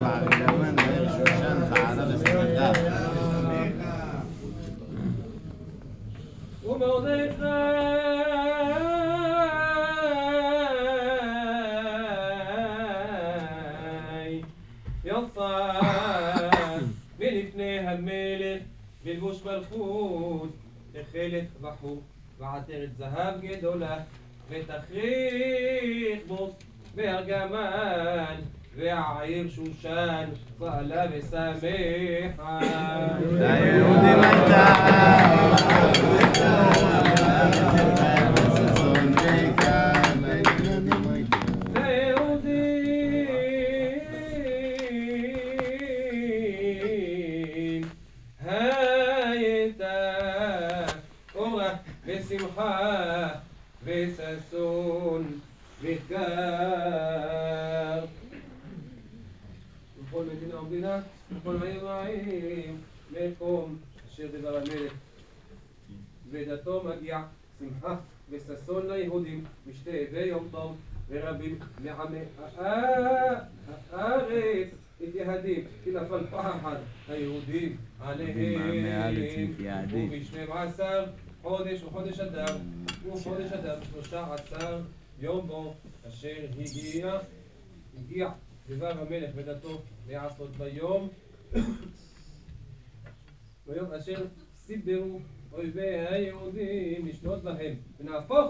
יפה מלפני המלך בלבוש מלכות תכלת בחור ועטרת זהב גדולה ותכריך בוס בארגמן והעיר שושן פעלה ושמחה ליהודים הייתה ושמחה וששון וקר בכל מדינה ומדינה בכל עיר ועיר מקום אשר דבר המלך ודתו מגיע שמחה וששון ליהודים משתה ויום טוב ורבים מעמי הארץ מתייהדים כי נפל פחד היהודים עליהם וב-12 חודש וחודש אדר 13 יום בו אשר הגיע דבר המלך ודתו לעשות ביום אשר סיברו אויבי היהודים לשלוט בהם ונהפוך